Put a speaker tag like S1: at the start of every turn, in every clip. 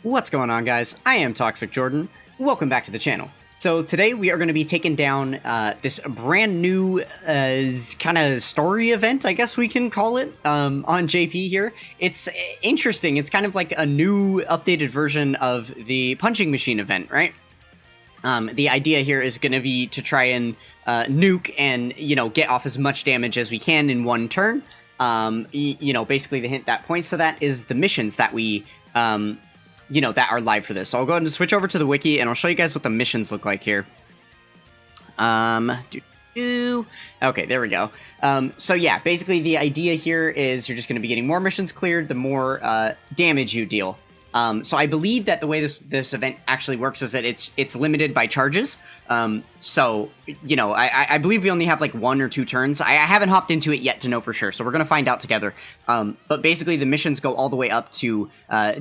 S1: What's going on, guys? I am Toxic Jordan. Welcome back to the channel. So today we are going to be taking down this brand new kind of story event, I guess we can call it, on JP here. It's interesting. It's kind of like a new updated version of the punching machine event, right? The idea here is going to be to try and nuke and, get off as much damage as we can in one turn. Basically the hint that points to that is the missions that we... that are live for this. So I'll go ahead and switch over to the wiki, and I'll show you guys what the missions look like here. Okay, there we go. So yeah, basically the idea here is you're just going to be getting more missions cleared, the more damage you deal. So I believe that the way this event actually works is that it's limited by charges. I believe we only have like 1 or 2 turns. I haven't hopped into it yet to know for sure, so we're going to find out together. But basically the missions go all the way up to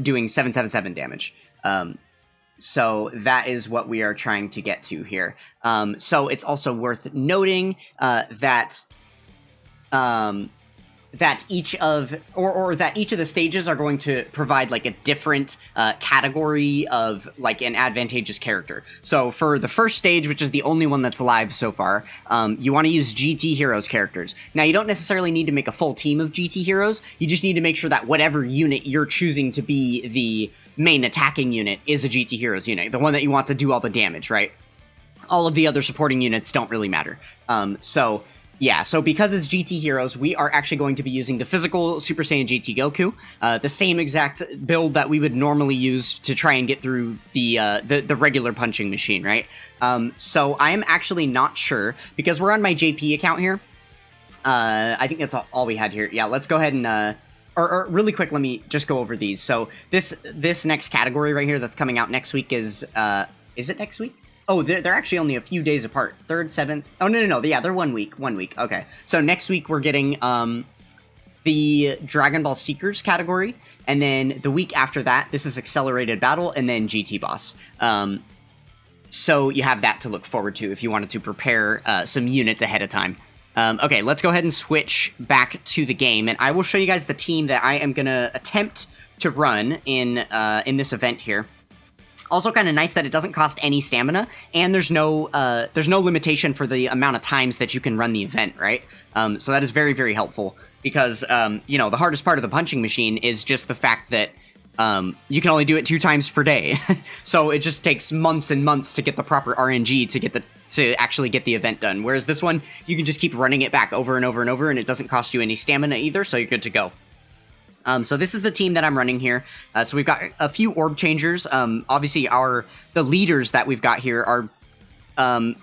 S1: doing 777 damage. So that is what we are trying to get to here. So it's also worth noting that each of the stages are going to provide like a different category of like an advantageous character. So for the first stage, which is the only one that's live so far, you want to use GT Heroes characters. Now you don't necessarily need to make a full team of GT Heroes. You just need to make sure that whatever unit you're choosing to be the main attacking unit is a GT Heroes unit, the one that you want to do all the damage, right? All of the other supporting units don't really matter. Yeah, so because it's GT Heroes, we are actually going to be using the physical Super Saiyan GT Goku, the same exact build that we would normally use to try and get through the regular punching machine, right? So I am actually not sure, because we're on my JP account here. I think that's all we had here. Yeah, let's go ahead and... Or really quick, let me just go over these. So this next category right here that's coming out next week is it next week? Oh, they're actually only a few days apart. 3rd, 7th. Oh, no. Yeah, they're 1 week. 1 week. Okay. So next week we're getting the Dragon Ball Seekers category. And then the week after that, this is Accelerated Battle and then GT Boss. So you have that to look forward to if you wanted to prepare some units ahead of time. Okay, let's go ahead and switch back to the game. And I will show you guys the team that I am going to attempt to run in this event here. Also kind of nice that it doesn't cost any stamina, and there's no limitation for the amount of times that you can run the event, right? So that is very, very helpful, because, the hardest part of the punching machine is just the fact that you can only do it 2 times per day. So it just takes months and months to get the proper RNG to actually get the event done. Whereas this one, you can just keep running it back over and over and over, and it doesn't cost you any stamina either, so you're good to go. So this is the team that I'm running here. So we've got a few orb changers. Obviously, the leaders that we've got here are,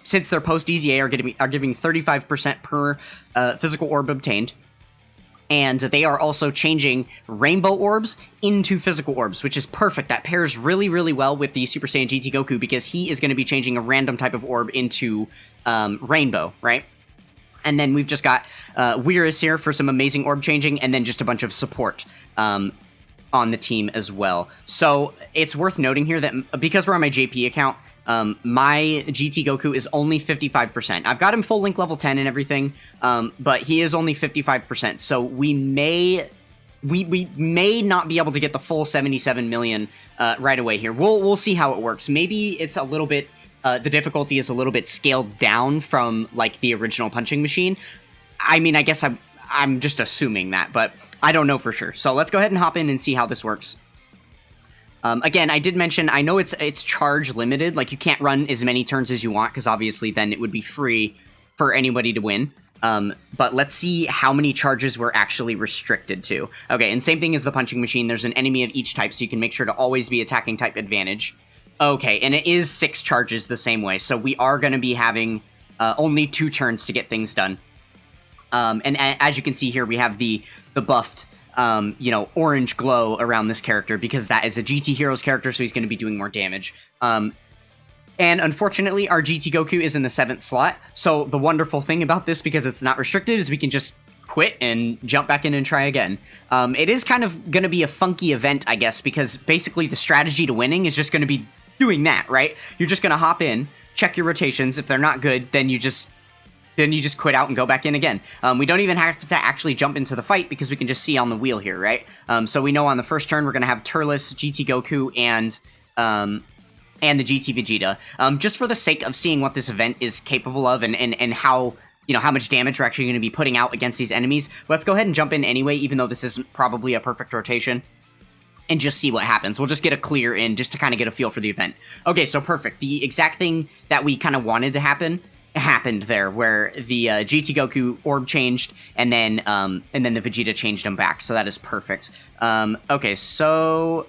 S1: since they're post-EZA, are giving 35% per physical orb obtained. And they are also changing rainbow orbs into physical orbs, which is perfect. That pairs really, really well with the Super Saiyan GT Goku, because he is going to be changing a random type of orb into rainbow, right? And then we've just got Weirus here for some amazing orb changing, and then just a bunch of support on the team as well. So it's worth noting here that because we're on my JP account, my GT Goku is only 55%. I've got him full link level 10 and everything, but he is only 55%. So we may not be able to get the full 77 million right away here. We'll see how it works. Maybe it's a little bit... the difficulty is a little bit scaled down from, like, the original punching machine. I mean, I guess I'm just assuming that, but I don't know for sure. So let's go ahead and hop in and see how this works. Again, I did mention, I know it's charge limited. Like, you can't run as many turns as you want, because obviously then it would be free for anybody to win. But let's see how many charges we're actually restricted to. Okay, and same thing as the punching machine. There's an enemy of each type, so you can make sure to always be attacking type advantage. Okay, and it is 6 charges the same way, so we are going to be having only 2 turns to get things done. And as you can see here, we have the buffed, orange glow around this character, because that is a GT Heroes character, so he's going to be doing more damage. And unfortunately, our GT Goku is in the 7th slot, so the wonderful thing about this, because it's not restricted, is we can just quit and jump back in and try again. It is kind of going to be a funky event, I guess, because basically the strategy to winning is just going to be doing that, right? You're just going to hop in, check your rotations. If they're not good, then you just then you just quit out and go back in again. We don't even have to actually jump into the fight because we can just see on the wheel here, right? So we know on the first turn we're going to have Turles, GT Goku, and the GT Vegeta. Just for the sake of seeing what this event is capable of and how, you know, how much damage we're actually going to be putting out against these enemies, let's go ahead and jump in anyway, even though this isn't probably a perfect rotation, and just see what happens. We'll just get a clear in just to kind of get a feel for the event. Okay, so perfect. The exact thing that we kind of wanted to happen happened there, where the GT Goku orb changed, and then the Vegeta changed him back. So that is perfect. Okay, so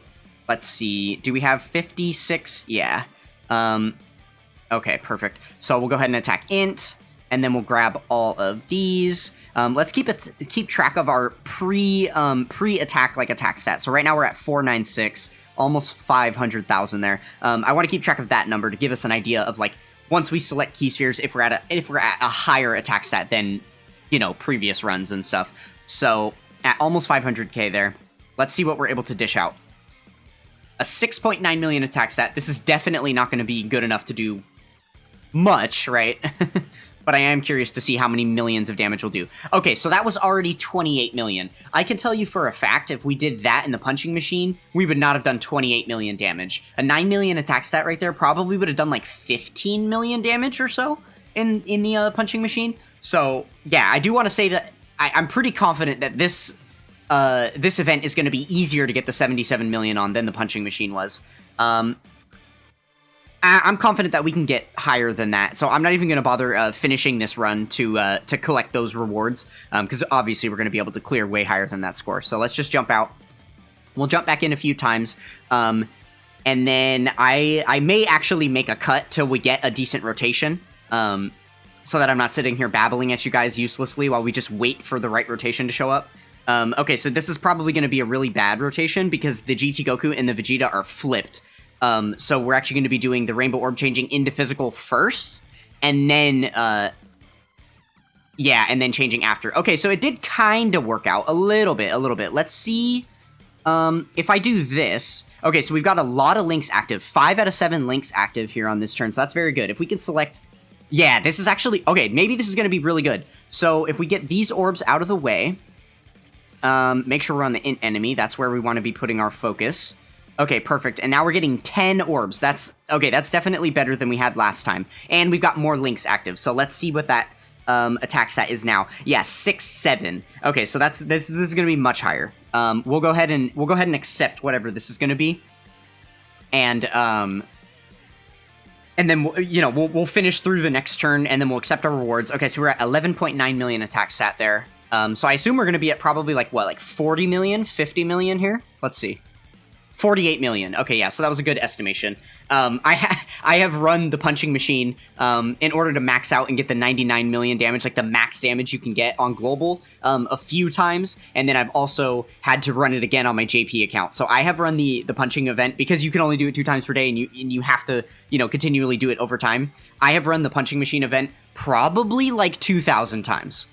S1: let's see. Do we have 56? Yeah. Okay, perfect. So we'll go ahead and attack Int, and then we'll grab all of these. Let's keep track of our pre-attack attack stat. So right now we're at 496, almost 500,000 there. I want to keep track of that number to give us an idea of like, once we select key spheres, if we're at a higher attack stat than, you know, previous runs and stuff. So at almost 500k there, let's see what we're able to dish out. A 6.9 million attack stat. This is definitely not going to be good enough to do much, right? But I am curious to see how many millions of damage we'll do. Okay, so that was already 28 million. I can tell you for a fact, if we did that in the punching machine, we would not have done 28 million damage. A 9 million attack stat right there probably would have done like 15 million damage or so in the punching machine. So, yeah, I do want to say that I'm pretty confident that this event is going to be easier to get the 77 million on than the punching machine was. I'm confident that we can get higher than that, so I'm not even going to bother finishing this run to collect those rewards, because obviously we're going to be able to clear way higher than that score. So let's just jump out. We'll jump back in a few times, and then I may actually make a cut till we get a decent rotation, so that I'm not sitting here babbling at you guys uselessly while we just wait for the right rotation to show up. Okay, so this is probably going to be a really bad rotation because the GT Goku and the Vegeta are flipped. So we're actually going to be doing the Rainbow Orb changing into physical first, and then, yeah, and then changing after. Okay, so it did kind of work out a little bit. Let's see, if I do this. Okay, so we've got a lot of links active. 5 out of 7 links active here on this turn, so that's very good. If we can select, yeah, this is actually, okay, maybe this is going to be really good. So if we get these orbs out of the way, make sure we're on the int enemy. That's where we want to be putting our focus. Okay, perfect. And now we're getting 10 orbs. That's definitely better than we had last time. And we've got more links active. So let's see what that attack stat is now. Yeah, 6-7. Okay, so this is going to be much higher. We'll go ahead and accept whatever this is going to be. And then we'll finish through the next turn, and then we'll accept our rewards. Okay, so we're at 11.9 million attack stat there. So I assume we're going to be at probably like 40 million, 50 million here. Let's see. 48 million. Okay, yeah, so that was a good estimation. I have run the punching machine in order to max out and get the 99 million damage, like the max damage you can get on global, a few times, and then I've also had to run it again on my JP account. So I have run the punching event because you can only do it 2 times per day, and you have to continually do it over time. I have run the punching machine event probably like 2,000 times.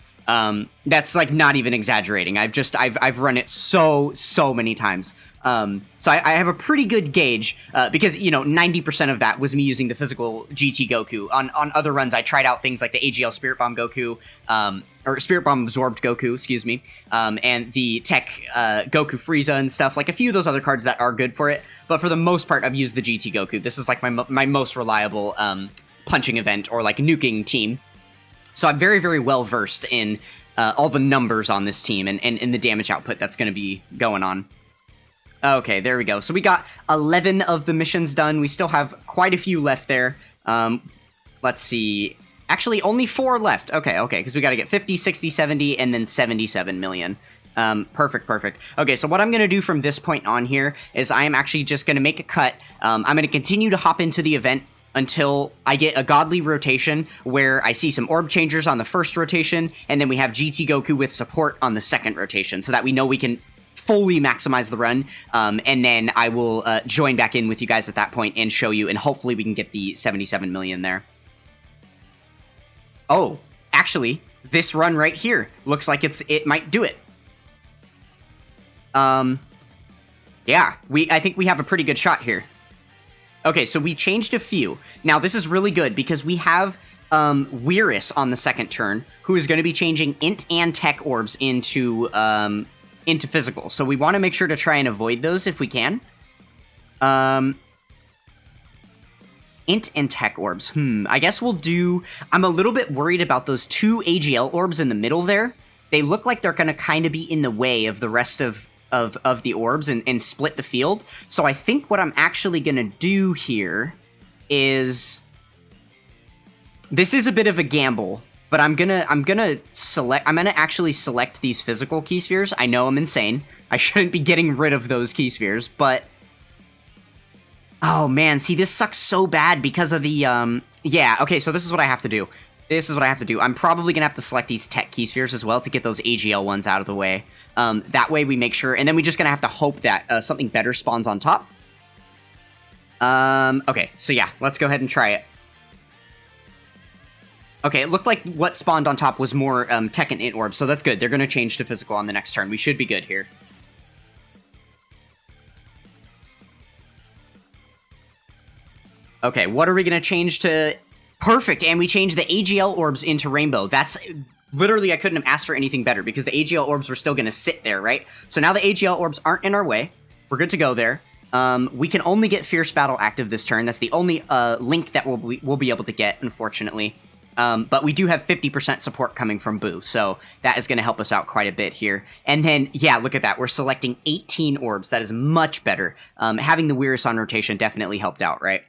S1: That's like not even exaggerating. I've run it so many times. So I have a pretty good gauge, because, 90% of that was me using the physical GT Goku. On other runs, I tried out things like the AGL Spirit Bomb Goku, or Spirit Bomb Absorbed Goku, excuse me, and the Tech Goku Frieza and stuff, like a few of those other cards that are good for it, but for the most part, I've used the GT Goku. This is like my most reliable, punching event, or like nuking team. So I'm very, very well versed in, all the numbers on this team, and the damage output that's going to be going on. Okay, there we go. So we got 11 of the missions done. We still have quite a few left there. Let's see. Actually, only 4 left. Okay, because we got to get 50, 60, 70, and then 77 million. Perfect. Okay, so what I'm going to do from this point on here is I am actually just going to make a cut. I'm going to continue to hop into the event until I get a godly rotation where I see some orb changers on the first rotation, and then we have GT Goku with support on the second rotation, so that we know we can fully maximize the run, and then I will join back in with you guys at that point and show you, and hopefully we can get the 77 million there. Oh, actually, this run right here looks like it might do it. Yeah, I think we have a pretty good shot here. Okay, so we changed a few. Now, this is really good because we have Weirus on the second turn, who is going to be changing int and tech orbs into physical. So we want to make sure to try and avoid those if we can. Int and tech orbs. I guess we'll do... I'm a little bit worried about those 2 AGL orbs in the middle there. They look like they're going to kind of be in the way of the rest of the orbs and split the field. So I think what I'm actually going to do here is... This is a bit of a gamble, but I'm gonna actually select these physical key spheres. I know I'm insane. I shouldn't be getting rid of those key spheres, but... Oh, man, see, this sucks so bad because of the, Yeah, okay, so this is what I have to do. I'm probably gonna have to select these tech key spheres as well to get those AGL ones out of the way. That way we make sure... And then we're just gonna have to hope that something better spawns on top. Okay, so yeah, let's go ahead and try it. Okay, it looked like what spawned on top was more tech and int orbs, so that's good. They're gonna change to physical on the next turn. We should be good here. Okay, what are we going to change to... Perfect, and we changed the AGL orbs into rainbow. That's... Literally, I couldn't have asked for anything better, because the AGL orbs were still going to sit there, right? So now the AGL orbs aren't in our way. We're good to go there. We can only get Fierce Battle active this turn. That's the only link that we'll be able to get, unfortunately. But we do have 50% support coming from Boo, so that is going to help us out quite a bit here. And then, yeah, look at that. We're selecting 18 orbs. That is much better. Having the Weirus on rotation definitely helped out, right?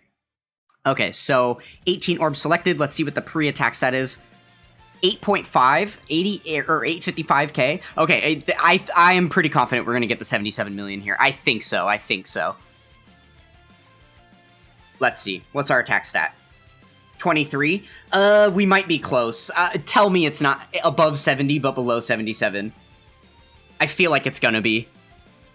S1: Okay, so 18 orbs selected. Let's see what the pre-attack stat is. 8.5, 80 or 855k. Okay, I am pretty confident we're gonna get the 77 million here. I think so. Let's see. What's our attack stat? 23. We might be close. Tell me it's not above 70, but below 77. I feel like it's gonna be.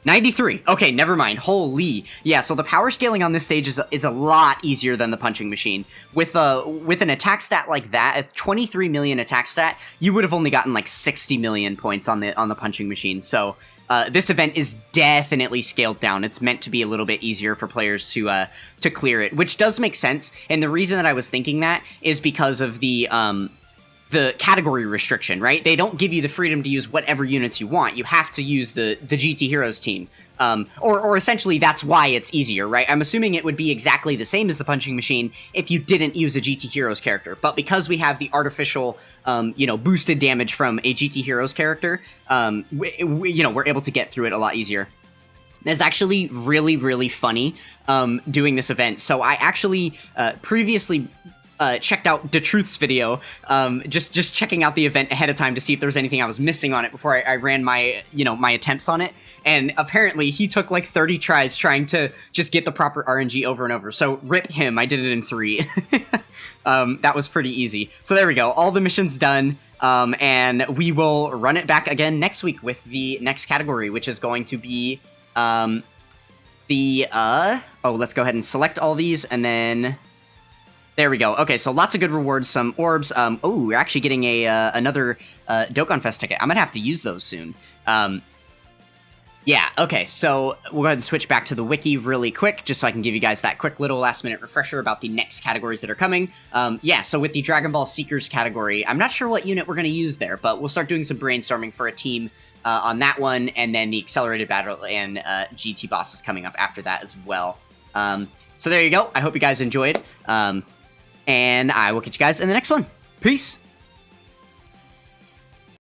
S1: 93. Okay, never mind. Holy. Yeah, so the power scaling on this stage is a lot easier than the punching machine. With an attack stat like that, a 23 million attack stat, you would have only gotten like 60 million points on the punching machine. So this event is definitely scaled down. It's meant to be a little bit easier for players to clear it, which does make sense. And the reason that I was thinking that is because of the category restriction, right? They don't give you the freedom to use whatever units you want. You have to use the GT Heroes team. Or essentially that's why it's easier, right? I'm assuming it would be exactly the same as the punching machine if you didn't use a GT Heroes character. But because we have the artificial, boosted damage from a GT Heroes character, we're able to get through it a lot easier. It's actually really, really funny doing this event. So I actually previously... checked out DeTruth's video, just checking out the event ahead of time to see if there was anything I was missing on it before I ran my, my attempts on it. And apparently he took like 30 tries trying to just get the proper RNG over and over. So rip him, I did it in 3. That was pretty easy. So there we go, all the missions done. And we will run it back again next week with the next category, which is going to be, let's go ahead and select all these and then... There we go. Okay, so lots of good rewards, some orbs. We're actually getting another Dokkan Fest ticket. I'm gonna have to use those soon. Yeah, okay, so we'll go ahead and switch back to the wiki really quick, just so I can give you guys that quick little last-minute refresher about the next categories that are coming. So with the Dragon Ball Seekers category, I'm not sure what unit we're gonna use there, but we'll start doing some brainstorming for a team on that one, and then the Accelerated Battle and GT bosses coming up after that as well. So there you go. I hope you guys enjoyed. And I will catch you guys in the next one. Peace!